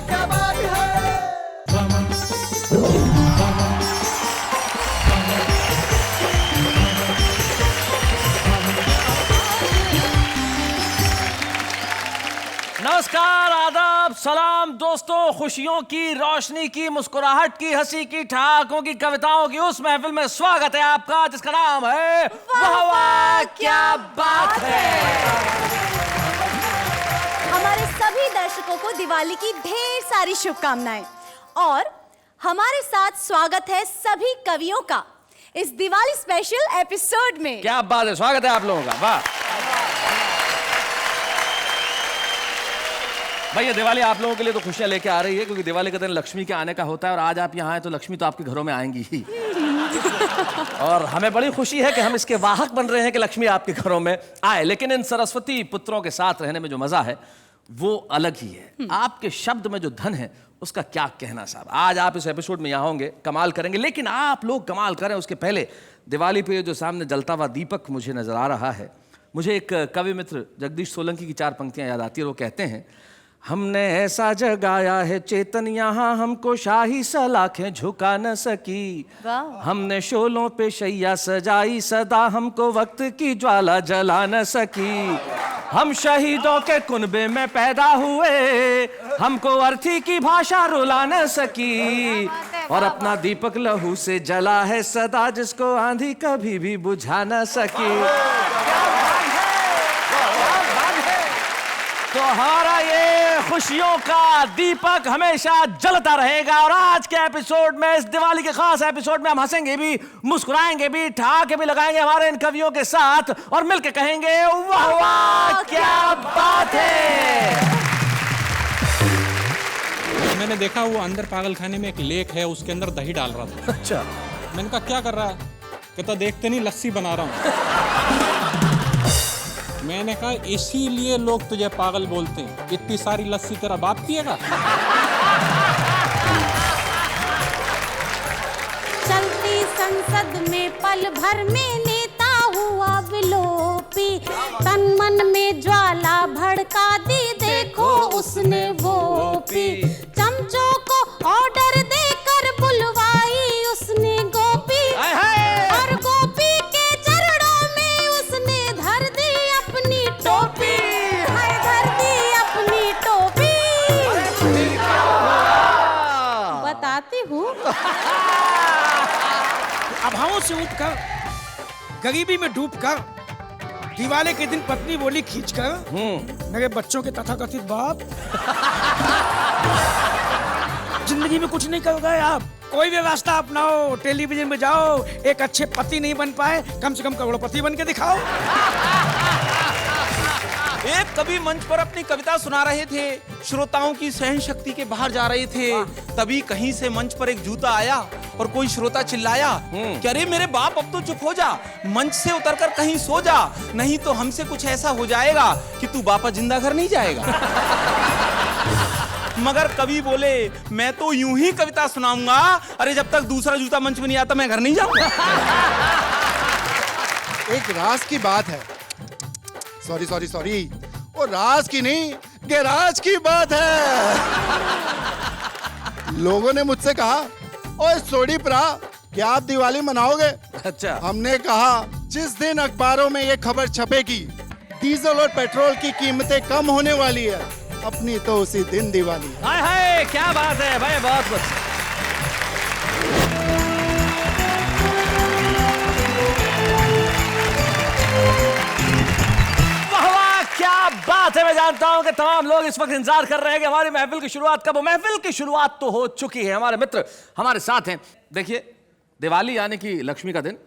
क्या बात है। नमस्कार, आदाब, सलाम दोस्तों। खुशियों की, रोशनी की, मुस्कुराहट की, हंसी की, ठहाकों की, कविताओं की उस महफिल में स्वागत है आपका जिसका नाम है वाह वाह क्या बात है। हमारे सभी दर्शकों को दिवाली की ढेर सारी शुभकामनाएं और हमारे साथ स्वागत है सभी कवियों का इस दिवाली स्पेशल एपिसोड में। क्या बात है, स्वागत है आप लोगों का। वाह भैया, दिवाली आप लोगों के लिए तो खुशियां लेके आ रही है क्योंकि दिवाली का दिन लक्ष्मी के आने का होता है और आज आप यहाँ आए तो लक्ष्मी तो आपके घरों में आएंगी ही। और हमें बड़ी खुशी है कि हम इसके वाहक बन रहे हैं कि लक्ष्मी आपके घरों में आए। लेकिन इन सरस्वती पुत्रों के साथ रहने में जो मजा है वो अलग ही है। आपके शब्द में जो धन है उसका क्या कहना साहब। आज आप इस एपिसोड में यहाँ होंगे, कमाल करेंगे, लेकिन आप लोग कमाल करें उसके पहले दिवाली पे जो सामने जलता हुआ दीपक मुझे नजर आ रहा है, मुझे एक कवि मित्र जगदीश सोलंकी की 4 पंक्तियां याद आती है। वो कहते हैं, हमने ऐसा जगाया है चेतन यहाँ हमको शाही सलाखें झुका न सकी। हमने शोलों पे शैया सजाई सदा हमको वक्त की ज्वाला जला न सकी। हम शहीदों के कुनबे में पैदा हुए हमको अर्थी की भाषा रुला न सकी। और अपना दीपक लहू से जला है सदा जिसको आंधी कभी भी बुझा न सकी। तो हमारा ये खुशियों का दीपक हमेशा जलता रहेगा और आज के एपिसोड में, इस दिवाली के खास एपिसोड में हम हंसेंगे भी, मुस्कुराएंगे भी, ठहाके भी लगाएंगे हमारे इन कवियों के साथ और मिलके कहेंगे वाह वाह क्या बात है। मैंने देखा वो अंदर पागल खाने में एक लेक है, उसके अंदर दही डाल रहा था। अच्छा, मैंने कहा क्या कर रहा है? कहता देखते नहीं लस्सी बना रहा हूँ। मैंने कहा इसीलिए लोग तुझे पागल बोलते हैं, इतनी सारी लस्सी तेरा बाप पिएगा? चलती संसद में पल भर में नेता हुआ विलोपी, तन मन में ज्वाला भड़का दी देखो उसने वो पी। चमचों को ऑर्डर देकर बुलवाई उसने गोपी, और गोपी के चरणों में उसने धर दी अपनी टोपी, धर दी अपनी टोपी। बताती हूँ। अभावों से उठकर, गरीबी में डूबकर, दिवाली के दिन पत्नी बोली खींचकर, मेरे बच्चों के तथाकथित बाप, जिंदगी में कुछ नहीं करोगे आप, कोई भी रास्ता अपनाओ, टेलीविजन में जाओ, एक अच्छे पति नहीं बन पाए, कम से कम करोड़पति बन के दिखाओ। एक कवि मंच पर अपनी कविता सुना रहे थे, श्रोताओं की सहन शक्ति के बाहर जा रहे थे, तभी कहीं से मंच पर एक जूता आया और कोई श्रोता चिल्लाया कि अरे मेरे बाप अब तो चुप हो जा, मंच से उतरकर कहीं सो जा, नहीं तो हमसे कुछ ऐसा हो जाएगा कि तू वापस जिंदा घर नहीं जाएगा। मगर कवि बोले मैं तो यूं ही कविता सुनाऊंगा, अरे जब तक दूसरा जूता मंच में नहीं आता मैं घर नहीं जाऊंगा। एक राज की बात है, सॉरी, वो राज की नहीं गैराज की बात है। लोगों ने मुझसे कहा, ओए सोडी प्रा, क्या आप दिवाली मनाओगे? अच्छा, हमने कहा जिस दिन अखबारों में ये खबर छपेगी डीजल और पेट्रोल की कीमतें कम होने वाली है, अपनी तो उसी दिन दिवाली है। हाय हाय क्या बात है भाई, बहुत कुछ। क्या बात है। मैं जानता हूं कि तमाम लोग इस वक्त इंतजार कर रहे हैं कि हमारी महफिल की शुरुआत कब हो। महफिल की शुरुआत तो हो चुकी है, हमारे मित्र हमारे साथ हैं। देखिए, दिवाली यानी कि लक्ष्मी का दिन,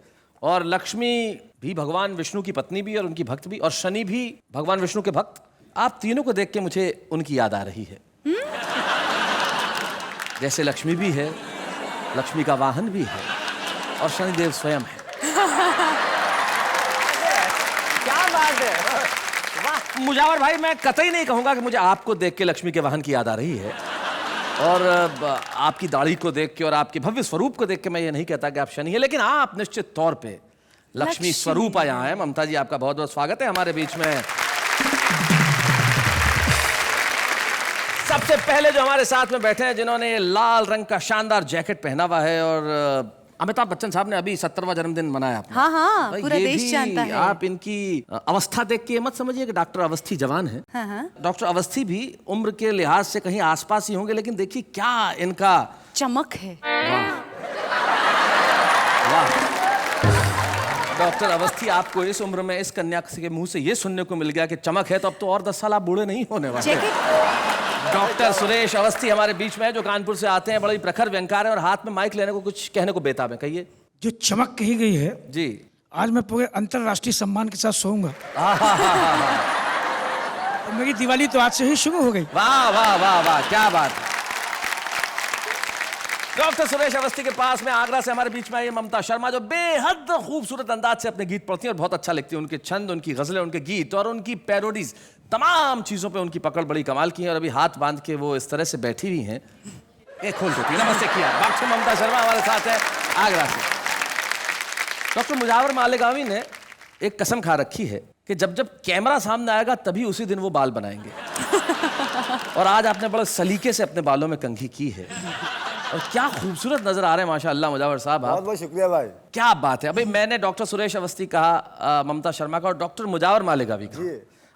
और लक्ष्मी भी भगवान विष्णु की पत्नी भी और उनकी भक्त भी, और शनि भी भगवान विष्णु के भक्त। आप तीनों को देख के मुझे उनकी याद आ रही है। जैसे लक्ष्मी भी है, लक्ष्मी का वाहन भी है, और शनिदेव स्वयं है। क्या बात है। मुजावर भाई, मैं कतई नहीं कहूंगा कि मुझे आपको देख के लक्ष्मी के वाहन की याद आ रही है, और आपकी दाढ़ी को देख के और आपके भव्य स्वरूप को देख के मैं ये नहीं कहता कि आप शनि है, लेकिन आप निश्चित तौर पे लक्ष्मी स्वरूप आया है। ममता जी, आपका बहुत बहुत स्वागत है हमारे बीच में। सबसे पहले जो हमारे साथ में बैठे हैं, जिन्होंने ये लाल रंग का शानदार जैकेट पहना हुआ है, और अमिताभ बच्चन साहब ने अभी 70वां जन्मदिन मनाया अपना। हाँ, भाई, पूरा ये देश भी जानता है। आप इनकी अवस्था देख के मत समझिए कि डॉक्टर अवस्थी जवान है। डॉक्टर अवस्थी भी उम्र के लिहाज से कहीं आसपास ही होंगे, लेकिन देखिए क्या इनका चमक है। वाह। डॉक्टर अवस्थी, आपको इस उम्र में इस कन्या के मुंह से ये सुनने को मिल गया कि चमक है, तो अब तो और 10 साल आप बूढ़े नहीं होने वाले। जैकेट डॉक्टर सुरेश अवस्थी हमारे बीच में है, जो कानपुर से आते हैं, बड़ी प्रखर व्यंकार है और हाथ में माइक लेने को कुछ कहने को बेताब है। कहिए जो चमक कही गई है, जी। आज मैं पूरे अंतरराष्ट्रीय सम्मान के साथ सोऊंगा। और मेरी दिवाली तो आज से ही शुरू हो गई। वाह वाह वाह वाह, क्या बात है। डॉक्टर सुरेश अवस्थी के पास में आगरा से हमारे बीच में आई ममता शर्मा, जो बेहद खूबसूरत अंदाज से अपने गीत पढ़ती हैं और बहुत अच्छा लिखती है। उनके छंद, उनकी गजलें, उनके गीत और उनकी पैरोडीज, तमाम चीजों पे उनकी पकड़ बड़ी कमाल की है। और अभी हाथ बांध के वो इस तरह से बैठी हुई हैं, एक खोल देती। नमस्ते किया। डॉक्टर ममता शर्मा हमारे साथ है आगरा से। डॉक्टर मुजावर मालेगावी ने एक कसम खा रखी है कि जब जब कैमरा सामने आएगा तभी उसी दिन वो बाल बनाएंगे। और आज आपने बड़े सलीके से अपने बालों में कंघी की है और क्या खूबसूरत नजर आ रहे हैं माशाअल्लाह मुजावर साहब। बहुत बहुत शुक्रिया भाई। क्या बात है। अभी मैंने डॉक्टर सुरेश अवस्थी कहा, ममता शर्मा का, और डॉक्टर मुजावर मालेगावी कहा।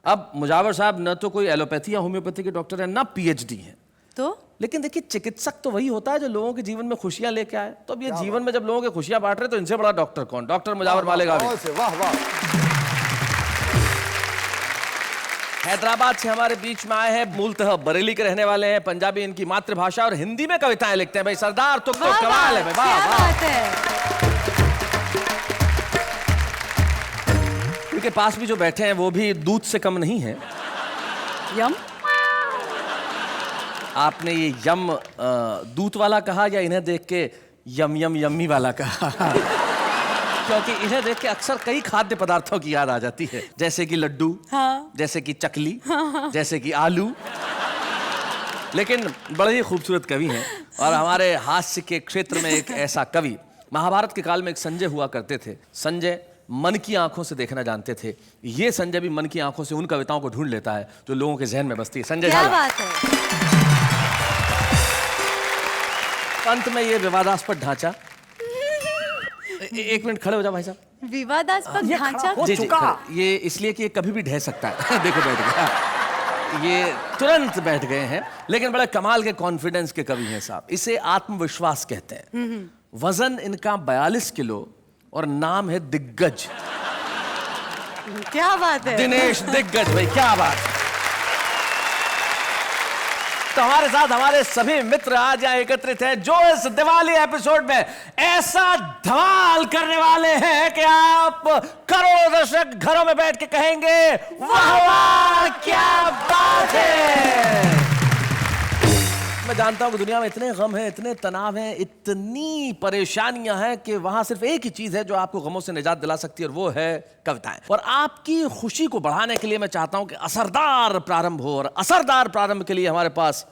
अब मुजावर साहब न तो कोई एलोपैथी या होम्योपैथी के डॉक्टर है, ना पीएचडी है, तो लेकिन देखिए चिकित्सक तो वही होता है जो लोगों के जीवन में खुशियां लेके आए। तो अब ये जीवन में जब लोगों की खुशियां बांट रहे, तो इनसे बड़ा डॉक्टर कौन? डॉक्टर मुजावर मालेगावी। वाह वाह। हैदराबाद से हमारे बीच में आए हैं, मूलतः बरेली के रहने वाले हैं, पंजाबी इनकी मातृभाषा, और हिंदी में कविताएं लिखते हैं। भाई सरदार तो कमाल है भाई, वाह क्या वाह। बात है। इनके पास भी जो बैठे हैं वो भी दूध से कम नहीं है। यम आपने ये यम दूध वाला कहा या इन्हें देख के यम यम यम्मी वाला कहा? क्योंकि इन्हें देख के अक्सर कई खाद्य पदार्थों की याद आ जाती है, जैसे कि लड्डू, हाँ। जैसे कि चकली, जैसे कि आलू। लेकिन बड़े ही खूबसूरत कवि हैं। और हमारे हास्य के क्षेत्र में एक ऐसा कवि, महाभारत के काल में एक संजय हुआ करते थे। संजय मन की आंखों से देखना जानते थे। ये संजय भी मन की आंखों से उन कविताओं को ढूंढ लेता है जो लोगों के जहन में बसती है। संजय क्या झाला। बात है। अंत में ये विवादास्पद ढांचा, एक मिनट खड़े हो जाओ भाई साहब। विवादास्पद ढांचा। जी, ये इसलिए कि ये कभी भी ढह सकता है। देखो बैठ गया, ये तुरंत बैठ गए हैं। लेकिन बड़े कमाल के कॉन्फिडेंस के कवि हैं साहब। इसे आत्मविश्वास कहते हैं। वजन इनका 42 किलो और नाम है दिग्गज। क्या बात है। दिनेश दिग्गज भाई, क्या बात है। तो हमारे साथ हमारे सभी मित्र आज यहाँ एकत्रित हैं, जो इस दिवाली एपिसोड में ऐसा धमाल करने वाले हैं कि आप करोड़ों दर्शक घरों में बैठ के कहेंगे, वाह वाह क्या बात है। मैं जानता हूं कि दुनिया में इतने गम हैं, इतने तनाव हैं, इतनी परेशानियां हैं कि वहां सिर्फ एक ही चीज है जो आपको गमों से निजात दिला सकती है, और वो है कविताएं। और आपकी खुशी को बढ़ाने के लिए मैं चाहता हूं कि असरदार प्रारंभ हो, और असरदार प्रारंभ के लिए हमारे पास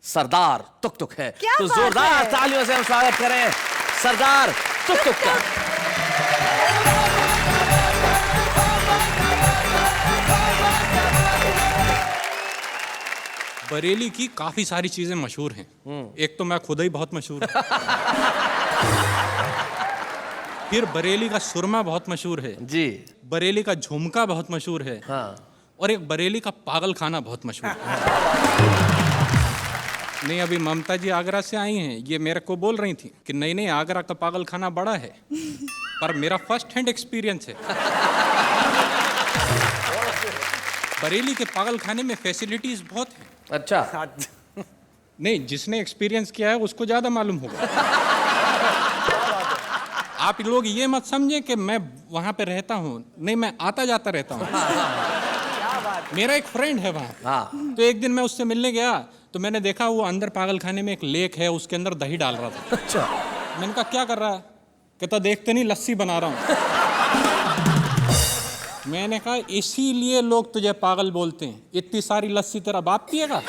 सरदार तुक तुक है। क्या तो बात जोरदार है? तालियों से हम स्वागत करें सरदार तुक तुक का। बरेली की काफी सारी चीजें मशहूर हैं। एक तो मैं खुद ही बहुत मशहूर हूं। फिर बरेली का सुरमा बहुत मशहूर है जी। बरेली का झुमका बहुत मशहूर है। हाँ। और एक बरेली का पागल खाना बहुत मशहूर है। नहीं, अभी ममता जी आगरा से आई हैं, ये मेरे को बोल रही थी कि नहीं नहीं आगरा का पागल खाना बड़ा है, पर मेरा फर्स्ट हैंड एक्सपीरियंस है। बरेली के पागल खाने में फैसिलिटीज बहुत हैं। अच्छा। नहीं, जिसने एक्सपीरियंस किया है उसको ज्यादा मालूम होगा। आप लोग ये मत समझें कि मैं वहां पे रहता हूँ, नहीं, मैं आता जाता रहता हूँ। मेरा एक फ्रेंड है वहाँ। हाँ। तो एक दिन मैं उससे मिलने गया तो मैंने देखा वो अंदर पागल खाने में एक लेक है, उसके अंदर दही डाल रहा था। अच्छा। मैंने कहा क्या कर रहा है? कहता देखते नहीं लस्सी बना रहा हूँ। मैंने कहा इसीलिए लोग तुझे पागल बोलते हैं, इतनी सारी लस्सी तेरा बाप पिएगा?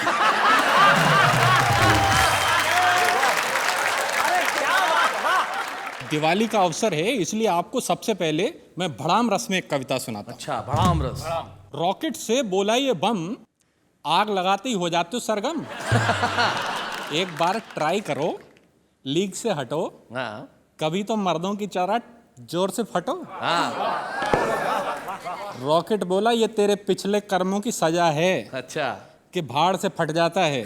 दिवाली का अवसर है, इसलिए आपको सबसे पहले मैं भड़ाम रस में एक कविता सुनाता हूं। अच्छा, भड़ाम रस। रॉकेट से बोला ये बम, आग लगाते ही हो जाते हो सरगम। एक बार ट्राई करो, लीक से हटो, हाँ कभी तो मर्दों की तरह जोर से फटो। हाँ। रॉकेट बोला ये तेरे पिछले कर्मों की सजा है अच्छा। कि भाड़ से फट जाता है।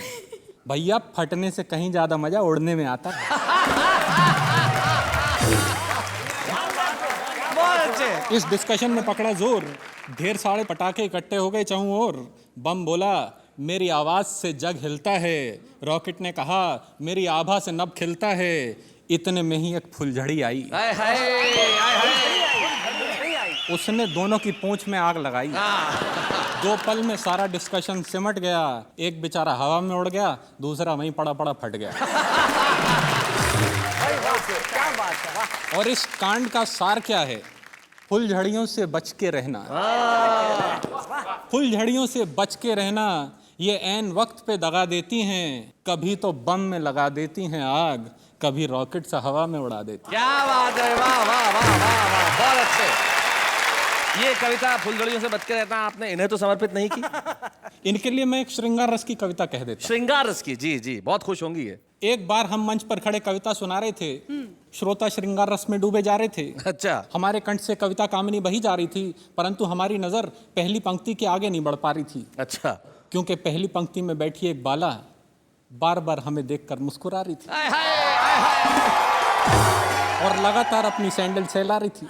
भैया फटने से कहीं ज्यादा मजा उड़ने में आता है। बहुत अच्छे। इस डिस्कशन में पकड़ा जोर, ढेर सारे पटाखे इकट्ठे हो गए चारों ओर। बम बोला मेरी आवाज से जग हिलता है। रॉकेट ने कहा मेरी आभा से नभ खिलता है। इतने में ही एक फुलझड़ी आई, हाय हाय हाय हाय। उसने दोनों की पूंछ में आग लगाई। 2 पल में सारा डिस्कशन सिमट गया। एक बेचारा हवा में उड़ गया, दूसरा वहीं पड़ा पड़ा फट गया। और इस कांड का सार क्या है? फुलझड़ियों से बच के रहना। फुलझड़ियों से बच के रहना, ये ऐन वक्त पे दगा देती हैं। कभी तो बम में लगा देती हैं आग, कभी रॉकेट से हवा में उड़ा देती। क्या बात है, वाह वाह वाह वाह वाह, बहुत अच्छे। ये कविता फुलझड़ियों से बच के रहना आपने इन्हें तो समर्पित नहीं की? इनके लिए मैं एक श्रृंगार रस की कविता कह देता। श्रृंगार रस की, जी जी, बहुत खुश होंगी ये। एक बार हम मंच पर खड़े कविता सुना रहे थे, श्रोता श्रृंगार रस में डूबे जा रहे थे। अच्छा। हमारे कंठ से कविता कामनी बही जा रही थी, परंतु हमारी नजर पहली पंक्ति के आगे नहीं बढ़ पा रही थी, अच्छा। क्योंकि पहली पंक्ति में बैठी एक बाला बार बार हमें देखकर मुस्कुरा रही थी हाय हाय हाय हाय। और लगातार अपनी सैंडल सहला रही थी।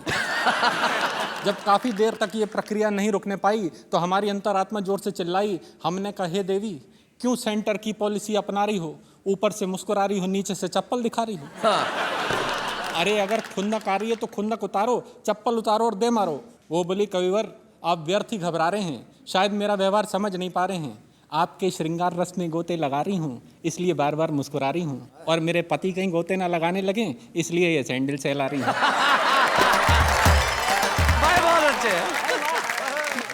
जब काफी देर तक ये प्रक्रिया नहीं रुकने पाई तो हमारी अंतरात्मा जोर से चिल्लाई। हमने कहा हे देवी, क्यों सेंटर की पॉलिसी अपना रही हो? ऊपर से मुस्कुरा रही हो, नीचे से चप्पल दिखा रही हो। हाँ। अरे अगर खुंदक आ रही है तो खुंदक उतारो, चप्पल उतारो और दे मारो। वो बोली कविवर आप व्यर्थ ही घबरा रहे हैं, शायद मेरा व्यवहार समझ नहीं पा रहे हैं। आपके श्रृंगार रस में गोते लगा रही हूँ, इसलिए बार बार मुस्कुरा रही हूँ। और मेरे पति कहीं गोते ना लगाने लगे, इसलिए ये सैंडल सहला रही हूँ। बहुत अच्छे।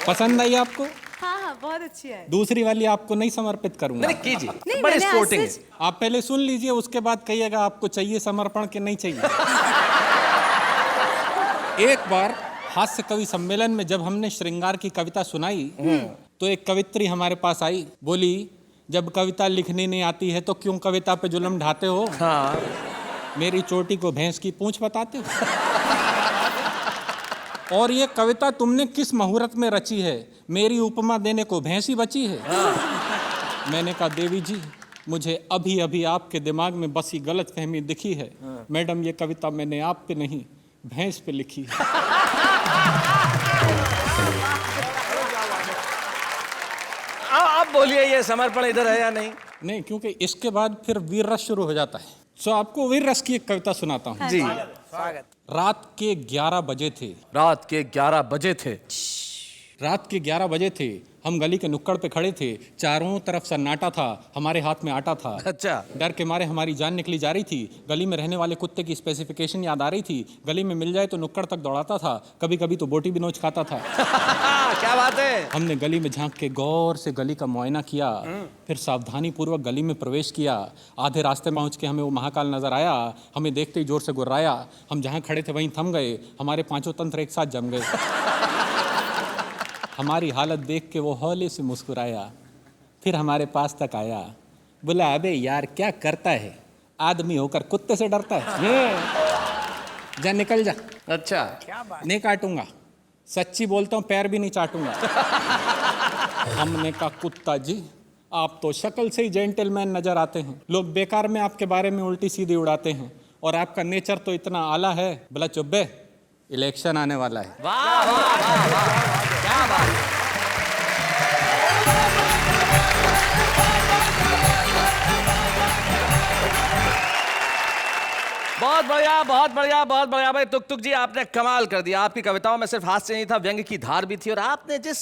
पसंद आई आपको? हाँ हाँ, बहुत अच्छी है। दूसरी वाली आपको नहीं समर्पित करूंगा। नहीं कीजिए, नहीं, बड़ी मैंने स्पोर्टिंग आज है। आप पहले सुन लीजिए, उसके बाद कहिएगा आपको चाहिए समर्पण कि नहीं चाहिए। एक बार हास्य कवि सम्मेलन में जब हमने श्रृंगार की कविता सुनाई तो एक कवित्री हमारे पास आई, बोली जब कविता लिखनी नहीं आती है तो क्यों कविता पे जुल्म ढाते हो? हाँ। मेरी चोटी को भैंस की पूंछ बताते हो? और ये कविता तुमने किस मुहूर्त में रची है? मेरी उपमा देने को भैंस ही बची है। मैंने कहा देवी जी, मुझे अभी अभी आपके दिमाग में बसी गलत फहमी दिखी है। मैडम ये कविता मैंने आप पे नहीं भैंस पे लिखी है। आप बोलिए ये समर्पण इधर है या नहीं? नहीं, क्योंकि इसके बाद फिर वीर रस शुरू हो जाता है। सो आपको वीर रस की एक कविता सुनाता हूँ। जी। रात के 11 बजे थे। रात के 11 बजे थे। रात के 11 बजे थे। हम गली के नुक्कड़ पे खड़े थे, चारों तरफ सन्नाटा था, हमारे हाथ में आटा था। अच्छा। डर के मारे हमारी जान निकली जा रही थी। गली में रहने वाले कुत्ते की स्पेसिफिकेशन याद आ रही थी। गली में मिल जाए तो नुक्कड़ तक दौड़ाता था, कभी कभी तो बोटी भी नोच खाता था। क्या बात है। हमने गली में झांक के गौर से गली का मुआयना किया, फिर सावधानी पूर्वक गली में प्रवेश किया। आधे रास्ते पहुंच के हमें वो महाकाल नजर आया। हमें देखते ही जोर से गुर्राया। हम जहाँ खड़े थे वहीं थम गए। हमारे पांचों तंत्र एक साथ जम गए। हमारी हालत देख के वो हौले से मुस्कुराया, फिर हमारे पास तक आया, बोला अबे यार क्या करता है, आदमी होकर कुत्ते से डरता है? जा निकल जा। अच्छा। नहीं काटूंगा, सच्ची बोलता हूँ, पैर भी नहीं चाटूंगा। हमने कहा कुत्ता जी आप तो शक्ल से ही जेंटलमैन नजर आते हैं, लोग बेकार में आपके बारे में उल्टी सीधी उड़ाते हैं, और आपका नेचर तो इतना आला है। बोला चुप बे, इलेक्शन आने वाला है। वाह वाह वाह वाह, क्या बात। बहुत बढ़िया बहुत बढ़िया बहुत बढ़िया भाई तुक जी, आपने कमाल कर दिया। आपकी कविताओं में सिर्फ हास्य नहीं था, व्यंग्य की धार भी थी, और आपने जिस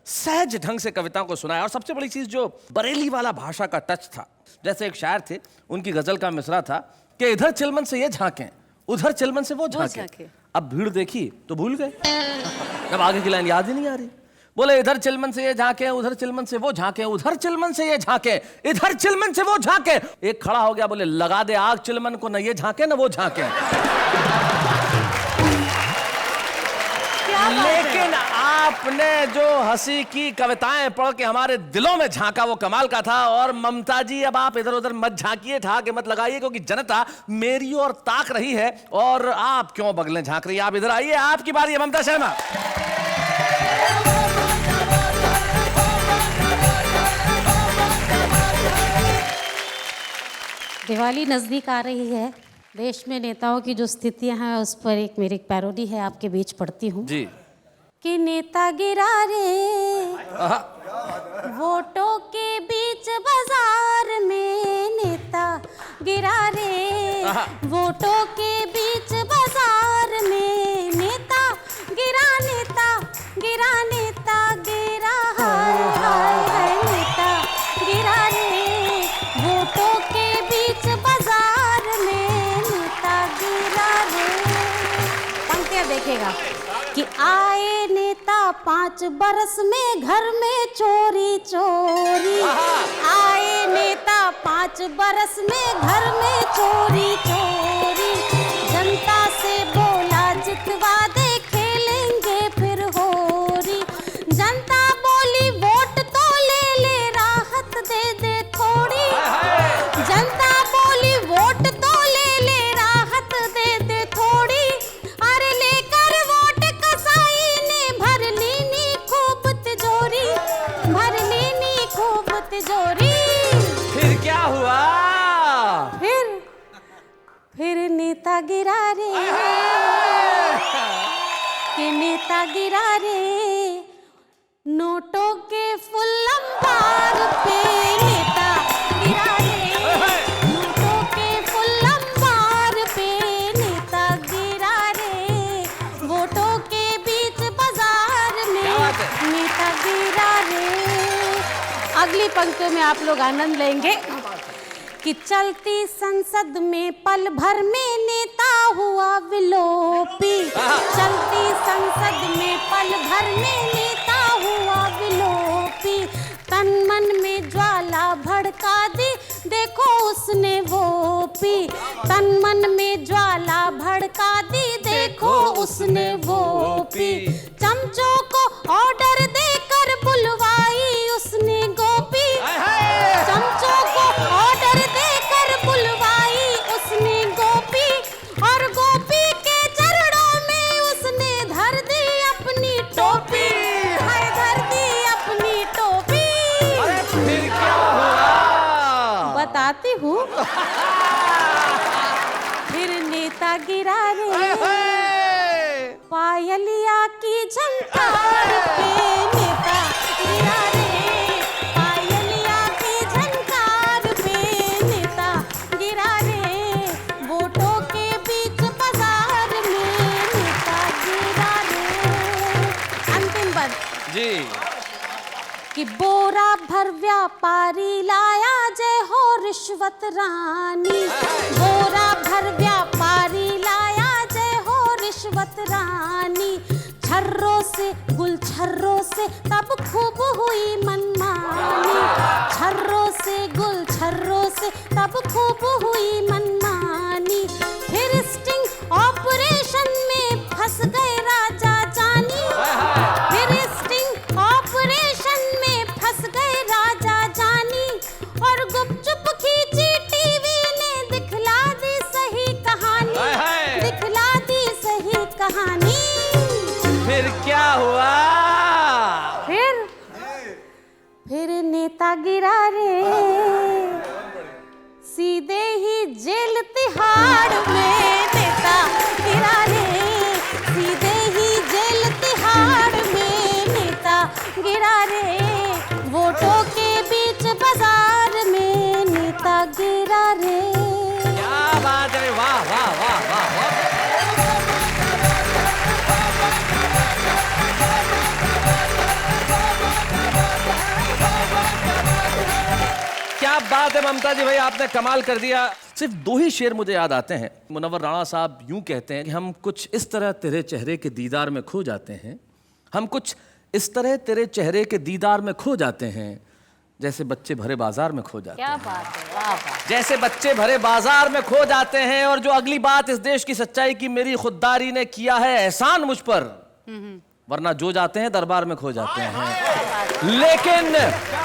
सहज ढंग से कविताओं को सुनाया, और सबसे बड़ी चीज जो बरेली वाला भाषा का टच था। जैसे एक शायर थे, उनकी गजल का मिसरा था कि इधर चिलमन से ये झांकें, उधर चिलमन से वो झांकें। अब भीड़ देखी तो भूल गए, अब आगे की लाइन याद ही नहीं आ रही। बोले इधर चिलमन से ये झांके, उधर चिलमन से वो झांके, उधर चिलमन से ये झांके, इधर चिलमन से वो झांके। एक खड़ा हो गया, बोले लगा दे आग चिलमन को, न ये झांके न वो झांके। लेकिन आपने जो हंसी की कविताएं पढ़ के हमारे दिलों में झांका वो कमाल का था। और ममता जी अब आप इधर उधर मत झांकिए, ठहाके मत लगाइए, क्योंकि जनता मेरी ओर ताक रही है। और आप क्यों बगलें झांक रही है? आप इधर आइए, आपकी बारी है ममता शर्मा। दिवाली नज़दीक आ रही है। देश में नेताओं की जो स्थितियां हैं उस पर एक मेरी पैरोडी है, आपके बीच पढ़ती हूँ जी। कि नेता गिरा रे वोटों के बीच बाजार में, नेता गिरा रे वोटों के बीच बाजार में, नेता गिरा, नेता गिरा, नेता गिरा, हाय हाय हाय, नेता गिरा रे वोटों के बीच बाजार में, नेता गिरा रे। पंक्तियां देखेगा कि आए नेता 5 बरस में घर में चोरी चोरी, आए नेता 5 बरस में घर में चोरी चोरी, जनता से बोला जितवा दे खेलेंगे फिर होरी, जनता बोली वोट तो ले ले राहत दे दे थोड़ी, जनता बोली वोट तो ले ले राहत दे दे थोड़ी, अरे लेकर वोट कसाई ने भर लीनी खूब तिजोरी, भर लीनी खूब तिजोरी। फिर क्या हुआ? फिर नेता गिरा रे, कि नेता गिरा रे नोटों के फुल अंबार पे, नेता गिरा रे नोटों के फुल अंबार पे, नेता गिरा रे वोटों के बीच बाजार में, नेता गिरा रे। अगली पंक्तियों में आप लोग आनंद लेंगे कि चलती संसद में पल भर में नेता हुआ विलोपी, चलती संसद में पल भर में नेता हुआ विलोपी, तन मन में ज्वाला भड़का दी देखो उसने वो पी, तन मन में ज्वाला भड़का दी देखो उसने वो पी, चमचों को ऑर्डर देकर बुलवाई उसने गोपी, चमचों को ऑर्डर देकर बुलवाई उसने गोपी, और गोपी के चरणों में उसने धर दी अपनी टोपी, हाय धर दी अपनी टोपी। अरे फिर क्या हुआ? बताती हूँ। फिर नेता गिरा रे पायलिया की झंकार पे, नेता गिरा रे पायलिया की झंकार पे, नेता गिरा रे वोटों के बीच बाजार में, नेता गिरा रे। अंतिम पद जी। कि बोरा भर व्यापारी लाया जय हो रिश्वत रानी, बोरा भर व्यापारी लाया जय हो रिश्वत रानी, छर्रों से गुल छर्रों से तब खूब हुई मनमानी, छर्रों से गुल छर्रों से तब खूब हुई मनमानी, फिर स्टिंग ऑपरेशन में फंस गए राजा जानी, फिर स्टिंग ऑपरेशन में फंस गए राजा जानी, और गुपचुप खींची टीवी ने दिखला दी सही कहानी, दिखला दी सही कहानी। फिर क्या हुआ? फिर नेता गिरा रे सीधे ही जेल तिहाड़ में, नेता गिरा रे सीधे ही जेल तिहाड़ में, नेता गिरा रे वोटों के बीच बाजार में, नेता गिरा रे। क्या बात है, वाह वाह वाह वाह वाह। क्या बात है ममता जी, भाई आपने कमाल कर दिया। सिर्फ 2 ही शेर मुझे याद आते हैं। मुनव्वर राणा साहब यूं कहते हैं कि हम कुछ इस तरह तेरे चेहरे के दीदार में खो जाते हैं, हम कुछ इस तरह तेरे चेहरे के दीदार में खो जाते हैं, जैसे बच्चे भरे बाजार में खो जाते हैं। क्या बात है, वाह वाह। जैसे बच्चे भरे बाजार में खो जाते हैं। और जो अगली बात इस देश की सच्चाई की मेरी खुददारी ने किया है एहसान मुझ पर, वरना जो जाते हैं दरबार में खो जाते हैं। लेकिन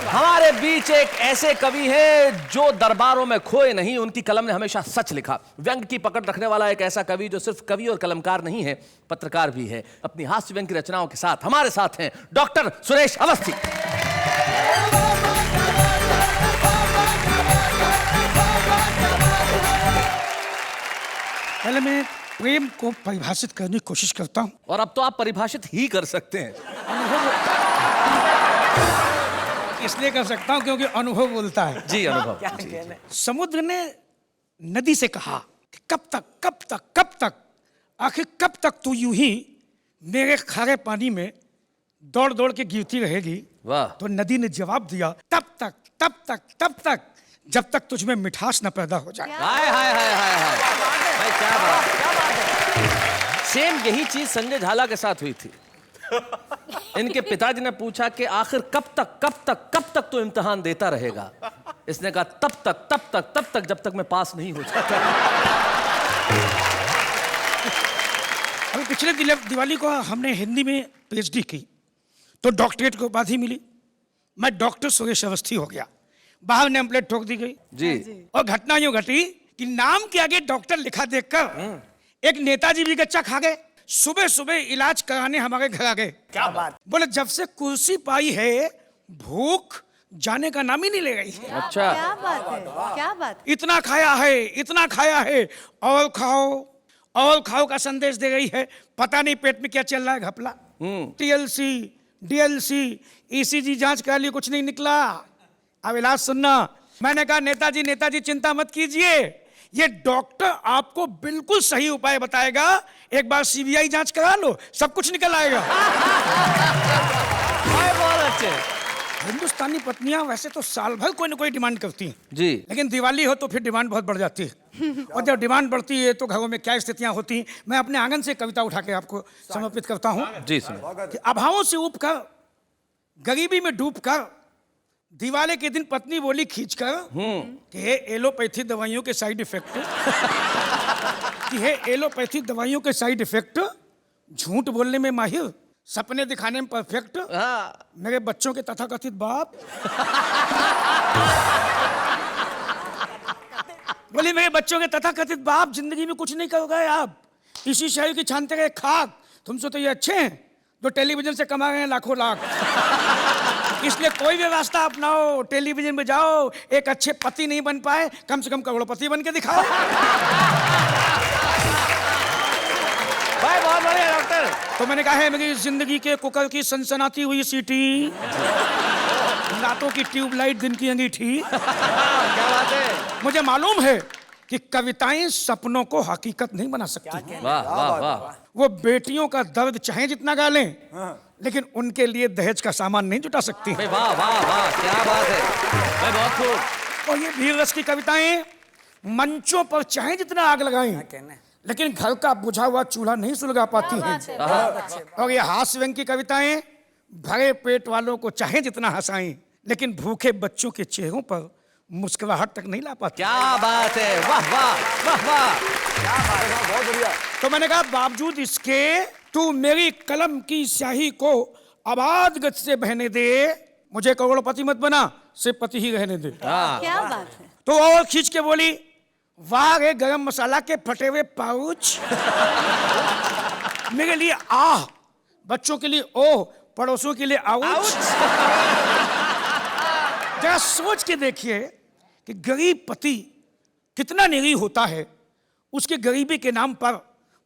हमारे बीच एक ऐसे कवि हैं जो दरबारों में खोए नहीं, उनकी कलम ने हमेशा सच लिखा। व्यंग की पकड़ रखने वाला एक ऐसा कवि जो सिर्फ कवि और कलमकार नहीं है, पत्रकार भी है। अपनी हास्य व्यंग की रचनाओं के साथ हमारे साथ हैं डॉक्टर सुरेश अवस्थी। पहले मैं प्रेम को परिभाषित करने की कोशिश करता हूँ। और अब तो आप परिभाषित ही कर सकते हैं। इसलिए कर सकता हूँ क्योंकि अनुभव बोलता है। जी अनुभव। समुद्र ने नदी से कहा कि कब तक आखिर कब तक तू यूं ही मेरे खारे पानी में दौड़ दौड़ के गिरती रहेगी। वाह। तो नदी ने जवाब दिया, तब तक जब तक तुझ में मिठास न पैदा हो जाए। हाय हाय हाय हाय हाय भाई, क्या बात। सेम यही चीज संजय झाला के साथ हुई थी। इनके पिताजी ने पूछा कि आखिर कब तक तो इम्तिहान देता रहेगा। इसने कहा तब तक जब तक मैं पास नहीं हो जाता। अभी पिछले दिवाली को हमने हिंदी में पीएचडी की तो डॉक्टरेट को उपाधि मिली। मैं डॉक्टर सुरेश अवस्थी हो गया। बाहर नेम प्लेट ठोक दी गई जी। और घटना यूं घटी कि नाम के आगे डॉक्टर लिखा देखकर एक नेताजी भी गच्चा खा गए। सुबह सुबह इलाज कराने हमारे घर आ गए। क्या बात। बोले जब से कुर्सी पाई है भूख जाने का नाम ही नहीं ले रही। अच्छा। क्या बात है, क्या बात। इतना खाया है और खाओ का संदेश दे रही है। पता नहीं पेट में क्या चल रहा है घपला। टीएलसी डीएलसी ईसीजी जांच करा ली, कुछ नहीं निकला। अब इलाज सुनना। मैंने कहा नेताजी चिंता मत कीजिए, ये डॉक्टर आपको बिल्कुल सही उपाय बताएगा। एक बार सीबीआई जांच करा लो, सब कुछ निकल आएगा। बहुत अच्छे। हिंदुस्तानी पत्नियां वैसे तो साल भर कोई ना कोई डिमांड करती हैं जी। लेकिन दिवाली हो तो फिर डिमांड बहुत बढ़ जाती है। और जब डिमांड बढ़ती है तो घरों में क्या स्थितियां होती हैं। मैं अपने आंगन से कविता उठा के आपको समर्पित करता हूं। जी सुनिए। कि अभावों से ऊब कर, गरीबी में डूब कर, दिवाली के दिन पत्नी बोली खींचकर कि हे एलोपैथी दवाइयों के साइड इफेक्ट के साइड इफेक्ट, झूठ बोलने में माहिर, सपने दिखाने में परफेक्ट, मेरे बच्चों के तथाकथित बाप। बोली मेरे बच्चों के तथाकथित बाप, जिंदगी में कुछ नहीं करोगे आप, इसी शहर की छानते गए खाक। तुमसे तो ये अच्छे हैं जो टेलीविजन से कमा रहे हैं लाखों लाख। इसलिए कोई भी रास्ता अपनाओ, टेलीविजन में जाओ, एक अच्छे पति नहीं बन पाए कम से कम करोड़पति बन के दिखाओ। भाई बहुत बढ़िया डॉक्टर। तो मैंने कहा है मेरी जिंदगी के कुकर की सनसनाती हुई सीटी, रातों की ट्यूबलाइट दिन की अंगीठी। क्या बात है। मुझे मालूम है कि कविताएं सपनों को हकीकत नहीं बना सकती। वाह वाह वाह। वो बेटियों का दर्द चाहे जितना गा लें लेकिन उनके लिए दहेज का सामान नहीं जुटा सकती। भाई वाह वाह वाह, क्या बात है भाई, बहुत खूब। और ये वीर रस की कविताएं मंचों पर चाहे जितना आग लगाएं लेकिन घर का बुझा हुआ चूल्हा नहीं सुलगा पाती हैं। और ये हास्य व्यंग की कविताएं भरे पेट वालों को चाहे जितना हंसाएं लेकिन भूखे बच्चों के चेहरों पर मुस्कुराहट तक नहीं ला पाती। क्या बात है, वाह वाह वाह वाह, बहुत बढ़िया। तो मैंने कहा बावजूद इसके तू मेरी कलम की स्याही को आबाद गति से बहने दे, मुझे करोड़पति मत बना, सिर्फ पति ही रहने दे। क्या बात है। तो और खींच के बोली, वाह रे गरम मसाला के फटे हुए पाउच, मेरे लिए आह, बच्चों के लिए ओह, पड़ोसों के लिए आउच। जरा सोच के देखिए कि गरीब पति कितना निरीह होता है। उसके गरीबी के नाम पर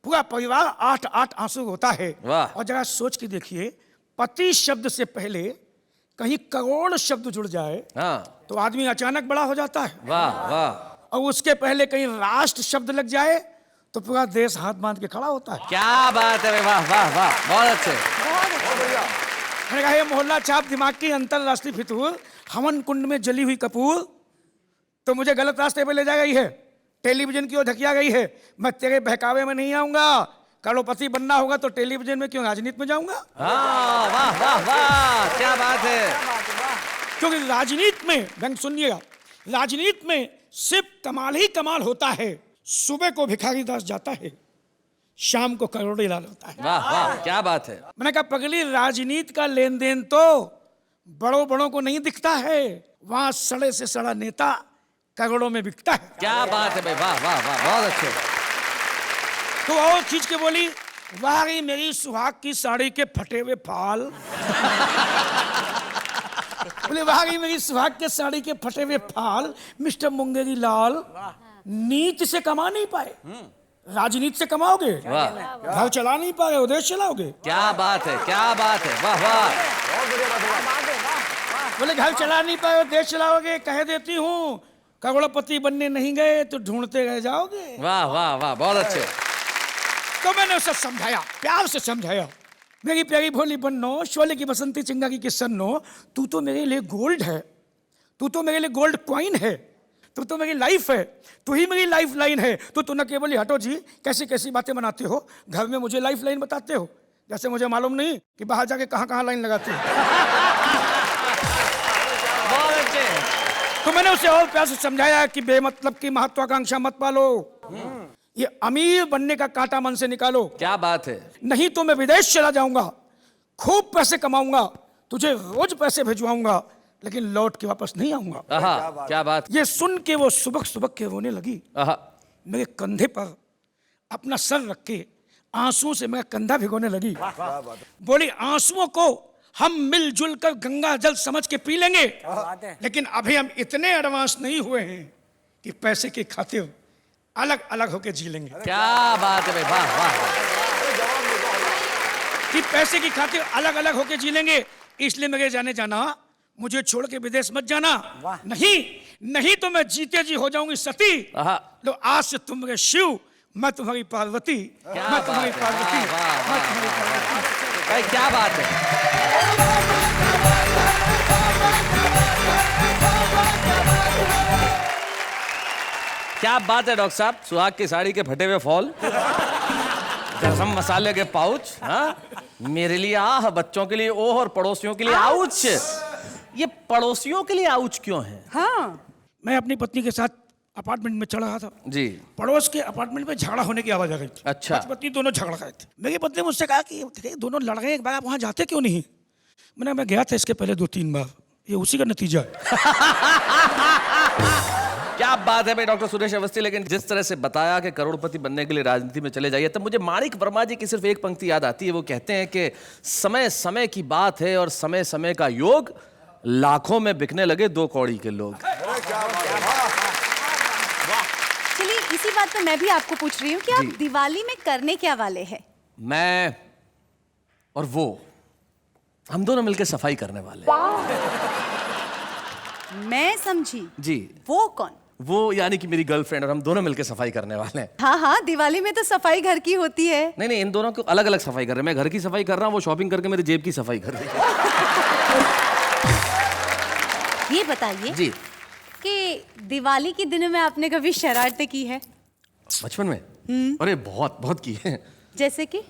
पूरा परिवार 8-8 आंसू होता है। और जरा सोच के देखिए पति शब्द से पहले कहीं करोड़ शब्द जुड़ जाए तो आदमी अचानक बड़ा हो जाता है। वाह वाह। और उसके पहले कहीं राष्ट्र शब्द लग जाए तो पूरा देश हाथ बांध के खड़ा होता है। क्या बात है, वाह वाह वाह, बहुत अच्छे। मैंने कहा ये मोहल्ला छाप दिमाग की अंतरराष्ट्रीय फितूर, हवन कुंड में जली हुई कपूर तो मुझे गलत रास्ते पे ले जा गई है, टेलीविजन की ओर धकिया गई है। मैं तेरे बहकावे में नहीं आऊंगा। करोड़पति बनना होगा तो टेलीविजन में क्यों, राजनीति में जाऊंगा। वाह वाह वाह, क्या बात है। क्योंकि राजनीति में, ढंग सुनिएगा, राजनीति में सिर्फ कमाल ही कमाल होता है। सुबह को भिखारी दास जाता है, शाम को करोड़ों लाल होता है। वाह वाह, क्या बात है। मैंने कहा पगली, राजनीति का लेन देन तो बड़ों बड़ों को नहीं दिखता है, वहां सड़े से सड़ा नेता करोड़ों में बिकता है। क्या बात है भाई, वाह वाह वाह, बहुत अच्छे। तो और खींच के बोली, वाह रे मेरी सुहाग की साड़ी के फटे हुए फाल। बोले वाह रे मेरी सुहाग के साड़ी के फटे हुए फाल, मिस्टर मुंगेरी लाल, नीति से कमा नहीं पाए, राजनीति से कमाओगे, घर चला नहीं पाए, उदेश चलाओगे। क्या बात है, क्या बात है, वाह वाह। बोले घर चला नहीं पाए, देश चलाओगे, कह देती हूँ करोड़पति बनने नहीं गए तो ढूंढते रह जाओगे। वाह वाह वाह, बहुत अच्छे। तो मैंने उसे समझाया, प्यार से समझाया, मेरी प्यारी भोली बन्नो, शोले की बसंती चिंगारी की सन्नो, तू तो मेरे लिए गोल्ड है, तू तो मेरे लिए गोल्ड कॉइन है, तू तो मेरी लाइफ है, तू ही मेरी लाइफ लाइन है। तो न केवल हटो जी, कैसी कैसी बातें बनाते हो, घर में मुझे लाइफ लाइन बताते हो, जैसे मुझे मालूम नहीं कि बाहर जाके कहाँ कहाँ लाइन लगाते हो। बहुत अच्छे। तो मैंने उसे और प्यार से समझाया कि बेमतलब की महत्वाकांक्षा मत पालो, ये अमीर बनने का कांटा मन से निकालो। क्या बात है। नहीं तो मैं विदेश चला जाऊंगा, खूब पैसे कमाऊंगा, तुझे रोज पैसे भिजवाऊंगा, लेकिन लौट के वापस नहीं आऊंगा। आहा, क्या बात। ये सुन के वो सुबह सुबह के रोने लगी। आहा, मेरे कंधे पर अपना सर रख के आंसुओं से मेरा कंधा भिगोने लगी। बोली आंसुओं को हम मिलजुल कर गंगा जल समझ के पी लेंगे, लेकिन अभी हम इतने एडवांस नहीं हुए हैं कि पैसे की खातिर अलग अलग होके जी लेंगे। क्या बात है भाई, वाह वाह। कि पैसे की खातिर अलग अलग होके जी लेंगे, इसलिए मेरे जाने जाना, मुझे छोड़ के विदेश मत जाना। नहीं नहीं तो मैं जीते जी हो जाऊंगी सती। तो आज से तुम मेरे शिव, मैं तुम्हारी पार्वती, मैं तुम्हारी पार्वती, मैं तुम्हारी पार्वती। भाई क्या बात है। क्या बात है डॉक्टर साहब, सुहाग की साड़ी के फटे हुए फॉल, गरम मसाले के पाउच, हाँ? मेरे लिए आह, बच्चों के लिए ओह और पड़ोसियों के लिए आउच। ये पड़ोसियों के लिए आउच क्यों है? हाँ, मैं अपनी पत्नी के साथ अपार्टमेंट में चढ़ रहा था जी, पड़ोस के अपार्टमेंट में झगड़ा होने की आवाज आ गई थी। अच्छा। पति दोनों झगड़ गए थे। मेरी पत्नी मुझसे कहा कि दोनों लड़ गए, एक बार आप वहां जाते क्यों नहीं? मैं गया था इसके पहले 2-3 बार, ये उसी का नतीजा है। क्या बात है भाई डॉक्टर सुरेश अवस्थी। लेकिन जिस तरह से बताया कि करोड़पति बनने के लिए राजनीति में चले जाइए, तब मुझे माणिक वर्मा जी की सिर्फ एक पंक्ति याद आती है। वो कहते हैं कि समय समय की बात है और समय समय का योग, लाखों में बिकने लगे 2 कौड़ी के लोग। चलिए इसी बात पे मैं भी आपको पूछ रही हूँ कि आप जी। दिवाली में करने क्या वाले हैं? मैं और वो, हम दोनों मिलकर सफाई करने वाले हैं। मैं समझी, जी, वो कौन? वो यानी कि मेरी गर्लफ्रेंड, और हम दोनों मिलकर सफाई करने वाले हैं। हाँ हाँ, दिवाली में तो सफाई घर की होती है। नहीं नहीं, इन दोनों को अलग अलग सफाई कर रहे हैं। मैं घर की सफाई कर रहा हूँ, वो शॉपिंग करके मेरी जेब की सफाई कर रही है। ये बताइए जी, कि दिवाली के दिनों में आपने कभी शरारतें की है? बचपन में? अरे बहुत बहुत की है। जैसे कि?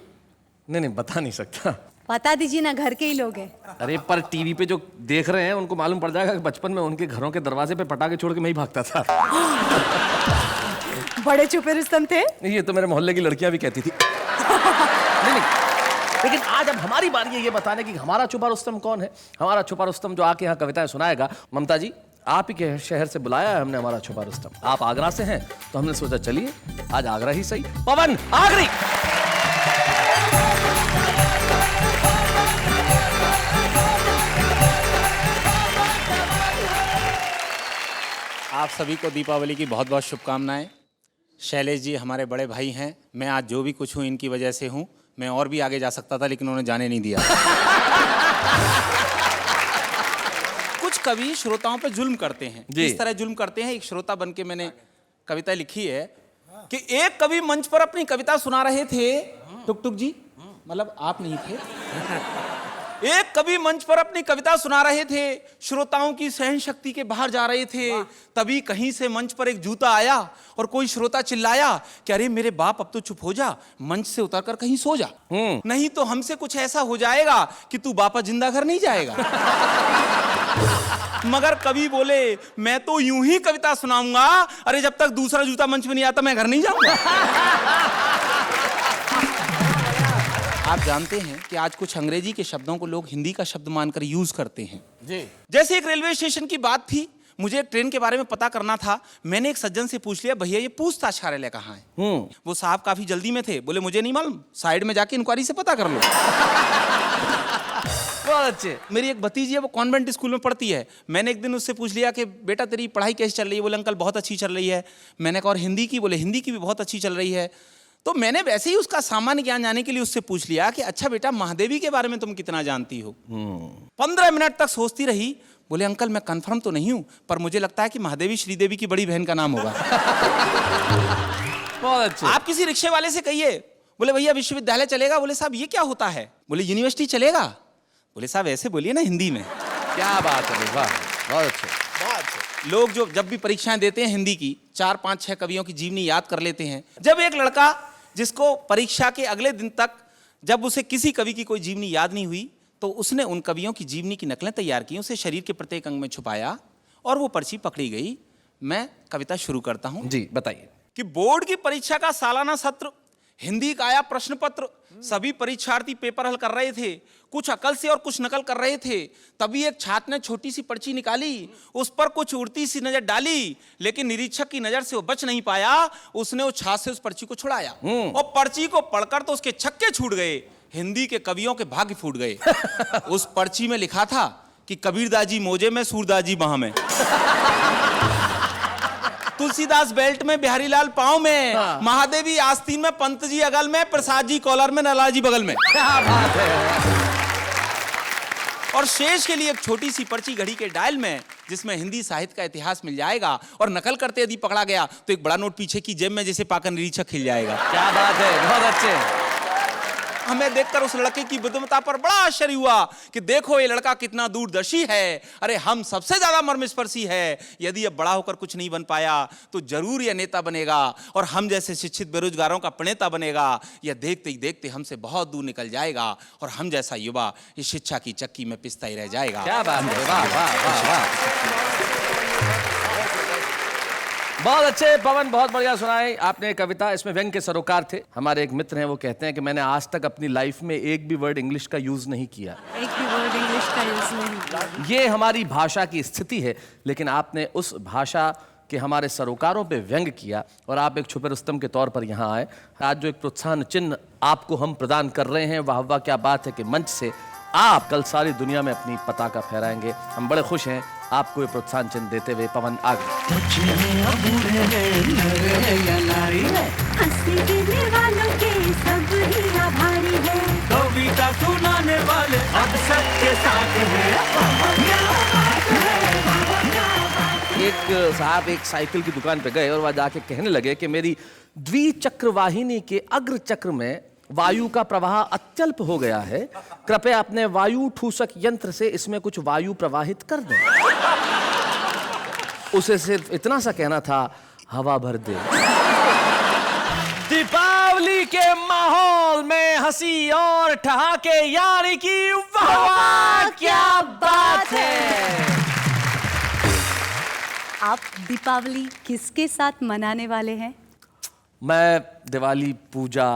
नहीं नहीं, बता नहीं सकता। बता दीजिए ना, घर के ही लोग हैं। अरे पर टीवी पे जो देख रहे हैं उनको मालूम पड़ जाएगा कि बचपन में उनके घरों के दरवाजे पे पटाखे छोड़ के मैं ही भागता था। बड़े छुपे रुस्तम थे। ये तो मेरे मोहल्ले की लड़कियां भी कहती थी। नहीं नहीं, लेकिन आज अब हमारी बारी है ये बताने की हमारा छुपा रुस्तम कौन है। हमारा छुपा रुस्तम जो आके यहाँ कविताएं सुनाएगा। ममता जी, आप ही के शहर से बुलाया है हमने हमारा छुपा रुस्तम। आप आगरा से हैं तो हमने सोचा चलिए आज आगरा ही सही। पवन आगरी। आप सभी को दीपावली की बहुत बहुत शुभकामनाएं। शैलेश जी हमारे बड़े भाई हैं। मैं आज जो भी कुछ हूँ इनकी वजह से हूँ। मैं और भी आगे जा सकता था लेकिन उन्होंने जाने नहीं दिया। कुछ कवि श्रोताओं पे जुल्म करते हैं। इस तरह जुल्म करते हैं, एक श्रोता बन के मैंने कविता लिखी है कि एक कवि मंच पर अपनी कविता सुना रहे थे। टुक टुक जी, मतलब आप नहीं थे। एक कवि मंच पर अपनी कविता सुना रहे थे, श्रोताओं की सहन शक्ति के बाहर जा रहे थे। तभी कहीं से मंच पर एक जूता आया और कोई श्रोता चिल्लाया कि अरे मेरे बाप अब तो चुप हो जा, मंच से उतरकर कहीं सो जा, नहीं तो हमसे कुछ ऐसा हो जाएगा कि तू वापस जिंदा घर नहीं जाएगा। मगर कवि बोले मैं तो यूं ही कविता सुनाऊंगा, अरे जब तक दूसरा जूता मंच में नहीं आता मैं घर नहीं जाऊंगा। आप जानते हैं कि आज कुछ अंग्रेजी के शब्दों को लोग हिंदी का शब्द मानकर यूज करते हैं। जी। जैसे एक रेलवे स्टेशन की बात थी, मुझे एक ट्रेन के बारे में पता करना था। मैंने एक सज्जन से पूछ लिया, भैया ये पूछताछ कार्यालय कहाँ है? वो साहब काफी जल्दी में थे, बोले मुझे नहीं मालूम, साइड में जाके इंक्वायरी से पता कर लो। बहुत अच्छे। मेरी एक भतीजी है, वो कॉन्वेंट स्कूल में पढ़ती है। मैंने एक दिन उससे पूछ लिया कि बेटा तेरी पढ़ाई कैसी चल रही है? बोले अंकल बहुत अच्छी चल रही है। मैंने कहा और हिंदी की? बोले हिंदी की भी बहुत अच्छी चल रही है। तो मैंने वैसे ही उसका सामान्य ज्ञान जानने के लिए उससे पूछ लिया कि अच्छा बेटा महादेवी के बारे में तुम कितना जानती हो? 15 मिनट तक सोचती रही। बोले अंकल मैं कंफर्म तो नहीं हूं, पर मुझे लगता है कि महादेवी श्रीदेवी की बड़ी बहन का नाम होगा। बहुत अच्छे। आप किसी रिक्शे वाले से कहिए, बोले भैया विश्वविद्यालय चलेगा? बोले साहब ये क्या होता है? बोले यूनिवर्सिटी चलेगा? बोले साहब ऐसे बोलिए ना हिंदी में। क्या बात है, वाह बहुत अच्छे। लोग जो जब भी परीक्षाएं देते हैं हिंदी की, 4, 5, 6 कवियों की जीवनी याद कर लेते हैं। जब एक लड़का जिसको परीक्षा के अगले दिन तक जब उसे किसी कवि की कोई जीवनी याद नहीं हुई, तो उसने उन कवियों की जीवनी की नकलें तैयार की, उसे शरीर के प्रत्येक अंग में छुपाया और वो पर्ची पकड़ी गई। मैं कविता शुरू करता हूं। जी बताइए। कि बोर्ड की परीक्षा का सालाना सत्र, हिंदी का आया प्रश्न पत्र, सभी परीक्षार्थी पेपर हल कर रहे थे, कुछ अकल से और कुछ नकल कर रहे थे। तभी एक छात्र ने छोटी सी पर्ची निकाली, उस पर कुछ उड़ती सी नजर डाली, लेकिन निरीक्षक की नजर से वो बच नहीं पाया। उसने उस छात्र से उस पर्ची को छुड़ाया और पर्ची को पढ़कर तो उसके छक्के छूट गए, हिंदी के कवियों के भाग्य फूट गए। उस पर्ची में लिखा था कि कबीरदाजी मोजे में, सूरदाजी बाह में, तुलसीदास बेल्ट में, बिहारीलाल पाँव में, महादेवी आस्तीन में, पंत जी अगल में, प्रसाद जी कॉलर में, नलाल जी बगल में। क्या बात है। और शेष के लिए एक छोटी सी पर्ची घड़ी के डायल में, जिसमें हिंदी साहित्य का इतिहास मिल जाएगा। और नकल करते यदि पकड़ा गया तो एक बड़ा नोट पीछे की जेब में जिसे पाकर निरीक्षक खिल जाएगा। क्या बात है, बहुत अच्छे। हमें देखकर उस लड़के की बुद्धिमत्ता पर बड़ा आश्चर्य हुआ कि देखो ये लड़का कितना दूरदर्शी है। अरे हम सबसे ज्यादा मर्मस्पर्शी है। यदि अब बड़ा होकर कुछ नहीं बन पाया तो जरूर यह नेता बनेगा और हम जैसे शिक्षित बेरोजगारों का प्रणेता बनेगा। यह देखते ही देखते हमसे बहुत दूर निकल जाएगा और हम जैसा युवा इस शिक्षा की चक्की में पिसता ही रह जाएगा। क्या बात है, वाह वाह वाह वाह। बहुत अच्छे पवन, बहुत बढ़िया सुनाई आपने कविता। इसमें व्यंग के सरोकार थे। हमारे एक मित्र हैं, वो कहते हैं कि मैंने आज तक अपनी लाइफ में एक भी वर्ड इंग्लिश का यूज नहीं किया। एक भी वर्ड इंग्लिश का यूज नहीं। ये हमारी भाषा की स्थिति है, लेकिन आपने उस भाषा के हमारे सरोकारों पे व्यंग किया और आप एक छुपे रुस्तम के तौर पर यहाँ आए। आज जो एक प्रोत्साहन चिन्ह आपको हम प्रदान कर रहे हैं, वाह वाह क्या बात है कि मंच से आप कल सारी दुनिया में अपनी पताका फहराएंगे। हम बड़े खुश हैं आपको ये प्रोत्साहन चिन्ह देते हुए। पवन आगे। कविता सुनाने वाले अब सबके साथ एक साहब एक साइकिल की दुकान पे गए और वह जाके कहने लगे कि मेरी द्विचक्र वाहिनी के अग्र चक्र में वायु का प्रवाह अत्यल्प हो गया है, कृपया अपने वायु ठूसक यंत्र से इसमें कुछ वायु प्रवाहित कर दें। उसे सिर्फ इतना सा कहना था, हवा भर दे। दीपावली के माहौल में हंसी और ठहाके, यानी कि वाह क्या बात है। आप दीपावली किसके साथ मनाने वाले हैं? मैं दिवाली पूजा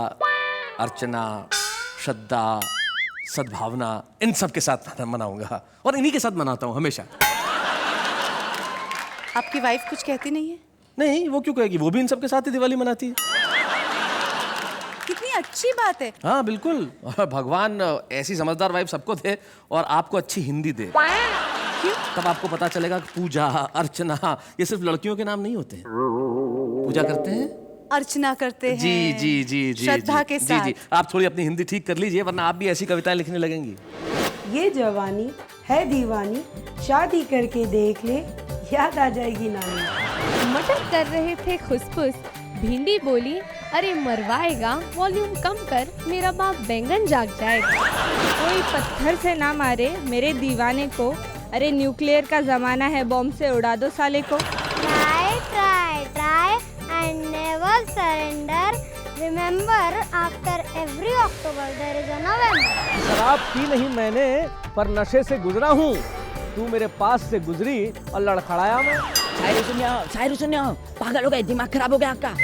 अर्चना, श्रद्धा, सद्भावना, इन सब के साथ मनाऊंगा और इन्हीं के साथ मनाता हूं हमेशा। आपकी वाइफ कुछ कहती नहीं है? नहीं, वो क्यों कहेगी, वो भी इन सब के साथ ही दिवाली मनाती है। कितनी अच्छी बात है। हाँ बिल्कुल, भगवान ऐसी समझदार वाइफ सबको दे और आपको अच्छी हिंदी दे। क्यों? तब आपको पता चलेगा कि पूजा अर्चना ये सिर्फ लड़कियों के नाम नहीं होते हैं। पूजा करते हैं, अर्चना करते हैं, जी जी जी जी श्रद्धा के जी साथ। जी। आप थोड़ी अपनी हिंदी ठीक कर लीजिए, वरना आप भी ऐसी कविताएं लिखने लगेंगी। ये जवानी है दीवानी, शादी करके देख ले, याद आ जाएगी नानी। मटर कर रहे थे खुसफुस, भिंडी बोली अरे मरवाएगा, वॉल्यूम कम कर, मेरा बाप बैंगन जाग जाएगा। कोई पत्थर से ना मारे मेरे दीवाने को, अरे न्यूक्लियर का जमाना है, बॉम्ब से उड़ा दो साले को। Try, try, try and never surrender. Remember, after every October there is a November. शराब पी नहीं मैंने, पर नशे से गुजरा हूँ। तू मेरे पास से गुजरी और लड़खड़ाया मैं। शायरी सुनिए, पागल हो गए, दिमाग खराब हो गया आपका।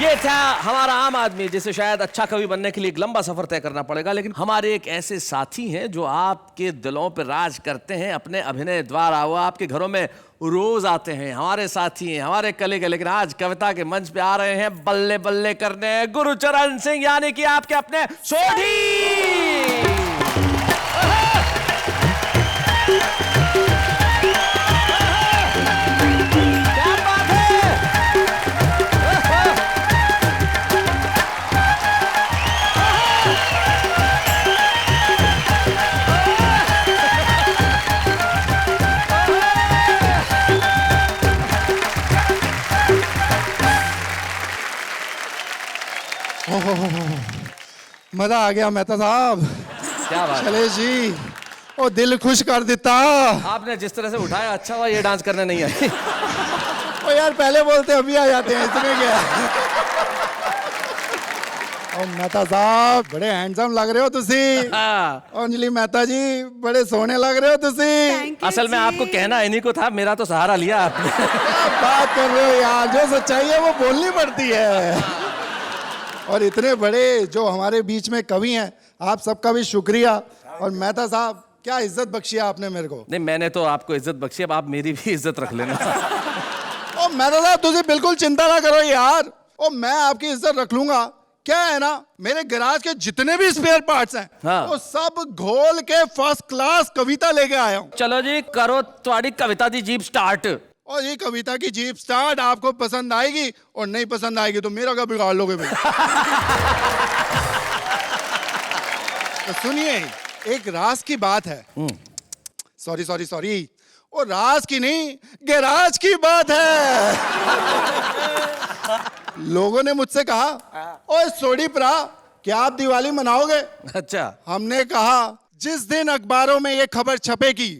ये था हमारा आम आदमी, जिसे शायद अच्छा कवि बनने के लिए एक लंबा सफर तय करना पड़ेगा, लेकिन हमारे एक ऐसे साथी हैं जो आपके दिलों पर राज करते हैं अपने अभिनय द्वारा। वो आपके घरों में रोज आते हैं, हमारे साथी हैं, हमारे कलीग हैं, लेकिन आज कविता के मंच पे आ रहे हैं बल्ले बल्ले करने, गुरुचरण सिंह, यानी कि आपके अपने सोढ़ी। मजा आ गया मेहता साहब। क्या बात चले जी, ओ दिल खुश कर देता। आपने जिस तरह से उठाया, अच्छा हुआ ये डांस करने नहीं आई। ओ यार पहले बोलते अभी आ जाते हैं, इसमें क्या। ओ मेहता साहब बड़े हैंडसम लग रहे हो तुसी। अंजलि मेहता जी बड़े सोने लग रहे हो तुसी। असल में आपको कहना इन्हीं को था, मेरा तो सहारा लिया आपने। क्या बात कर रहे हो यार, जो सच्चाई है वो बोलनी पड़ती है। और इतने बड़े जो हमारे बीच में कवि हैं, आप सबका भी शुक्रिया। और मेहता साहब क्या इज्जत बख्शी है आपने मेरे को। नहीं, मैंने तो आपको इज्जत बख्शी, अब आप मेरी भी इज्जत रख लेना। ओ मेहता साहब तुझे बिल्कुल चिंता ना करो यार, ओ मैं आपकी इज्जत रख लूंगा। क्या है ना, मेरे गैराज के जितने भी स्पेयर पार्ट्स हैं, हाँ। वो सब घोल के फर्स्ट क्लास कविता लेके आया हूँ। चलो जी, करो तुम्हारी कविता दी जीप स्टार्ट। और ये कविता की जीप स्टार्ट आपको पसंद आएगी, और नहीं पसंद आएगी तो मेरा क्या बिगाड़ लोगे भाई। तो सुनिए, एक राज की बात है। सॉरी सॉरी सॉरी, वो राज की नहीं, गैराज की बात है। लोगों ने मुझसे कहा, ओए सोडी प्रा, क्या आप दिवाली मनाओगे? अच्छा। हमने कहा, जिस दिन अखबारों में ये खबर छपेगी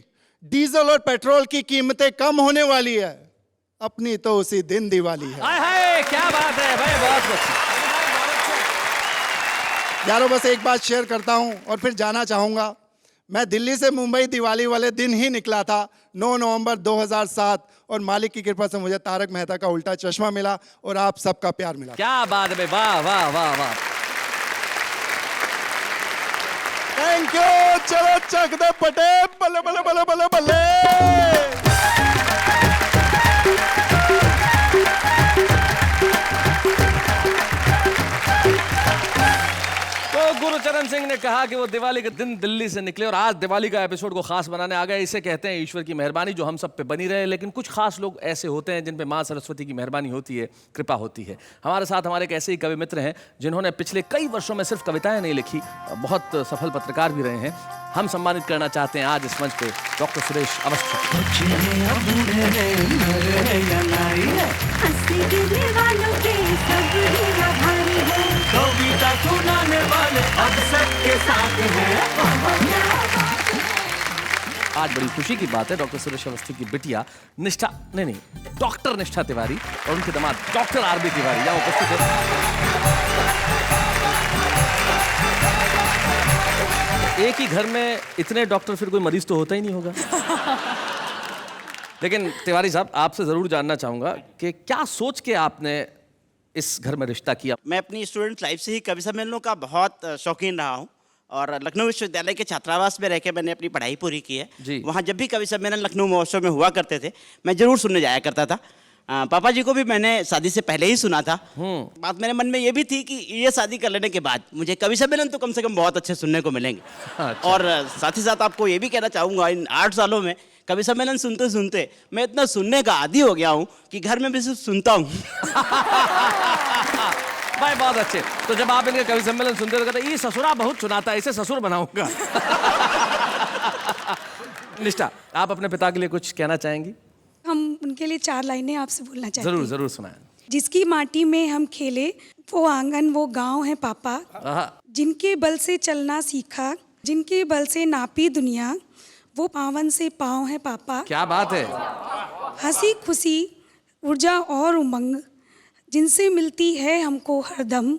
डीजल और पेट्रोल की कीमतें कम होने वाली है, अपनी तो उसी दिन दिवाली है। हाय हाय, क्या बात है भाई, बहुत अच्छा। यारों बस एक बात शेयर करता हूं और फिर जाना चाहूंगा। मैं दिल्ली से मुंबई दिवाली वाले दिन ही निकला था, 9 नवंबर 2007, और मालिक की कृपा से मुझे तारक मेहता का उल्टा चश्मा मिला और आप सबका प्यार मिला। क्या बात है भाई, वाह वाह वाह वाह। Thank you. चलो चक दे पटे, बल्ले बल्ले बल्ले बल्ले बल्ले। तो गुरुचरण सिंह ने कहा कि वो दिवाली के दिन दिल्ली से निकले और आज दिवाली का एपिसोड को खास बनाने आ गए। इसे कहते हैं ईश्वर की मेहरबानी जो हम सब पे बनी रहे। लेकिन कुछ खास लोग ऐसे होते हैं जिन पे माँ सरस्वती की मेहरबानी होती है, कृपा होती है। हमारे साथ हमारे एक ऐसे ही कवि मित्र हैं जिन्होंने पिछले कई वर्षों में सिर्फ कविताएं नहीं लिखी, बहुत सफल पत्रकार भी रहे हैं। हम सम्मानित करना चाहते हैं आज इस मंच पे डॉक्टर सुरेश अवस्थी। कविता सुनाने वाले अब सबके साथ हैं। आज बड़ी खुशी की बात है, डॉक्टर सुरेश अवस्थी की बिटिया निष्ठा, नहीं डॉक्टर निष्ठा तिवारी और उनके दामाद डॉक्टर आरबी तिवारी यहाँ उपस्थित है। एक ही घर में इतने डॉक्टर, फिर कोई मरीज तो होता ही नहीं होगा। लेकिन तिवारी साहब, आपसे जरूर जानना चाहूंगा कि क्या सोच के आपने इस घर में रिश्ता किया? मैं अपनी स्टूडेंट लाइफ से ही कवि सम्मेलनों का बहुत शौकीन रहा हूँ और लखनऊ विश्वविद्यालय के छात्रावास में रहकर मैंने अपनी पढ़ाई पूरी की है। वहाँ जब भी कवि सम्मेलन लखनऊ महोत्सव में हुआ करते थे, मैं जरूर सुनने जाया करता था। पापा जी को भी मैंने शादी से पहले ही सुना था। बात मेरे मन में ये भी थी कि ये शादी कर लेने के बाद मुझे कवि सम्मेलन तो कम से कम बहुत अच्छे सुनने को मिलेंगे। अच्छा। और साथ ही साथ आपको ये भी कहना चाहूँगा, इन 8 सालों में कवि सम्मेलन सुनते सुनते मैं इतना सुनने का आदी हो गया हूँ कि घर में भी सिर्फ सुनता हूँ। भाई बहुत अच्छे। तो जब आप इनके कवि सम्मेलन सुनते तो कहते ये ससुरा बहुत सुनाता है, इसे ससुर बनाऊंगा। निष्ठा, आप अपने पिता के लिए कुछ कहना चाहेंगी? हम उनके लिए 4 लाइनें आपसे बोलना चाहते हैं। जरूर जरूर सुनाएं। जिसकी माटी में हम खेले वो आंगन वो गांव है पापा, जिनके बल से चलना सीखा, जिनके बल से नापी दुनिया, वो पावन से पाँव है पापा। क्या बात है। हंसी खुशी ऊर्जा और उमंग जिनसे मिलती है हमको हरदम,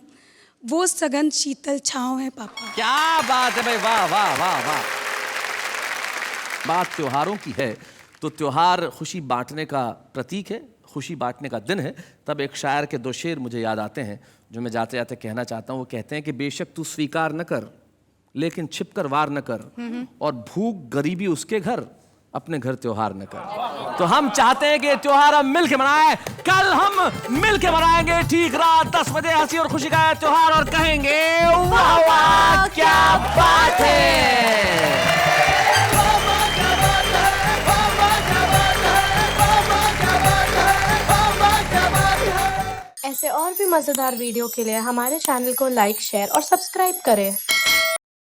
वो सघन शीतल छाँव है पापा। क्या बात है भाई, वाह वाह वाह वाह। बात त्योहारों की है तो त्योहार खुशी बांटने का प्रतीक है, खुशी बांटने का दिन है। तब एक शायर के 2 शेर मुझे याद आते हैं जो मैं जाते जाते कहना चाहता हूँ। वो कहते हैं कि बेशक तू स्वीकार न कर, लेकिन छिपकर वार न कर, और भूख गरीबी उसके घर, अपने घर त्योहार न कर। तो हम चाहते हैं कि त्योहार हम मिल के मनाएं। कल हम मिल के मनाएंगे ठीक रात 10 बजे हंसी और खुशी का त्योहार, और कहेंगे वाह वाह क्या बात है। ऐसे और भी मज़ेदार वीडियो के लिए हमारे चैनल को लाइक, शेयर और सब्सक्राइब करें।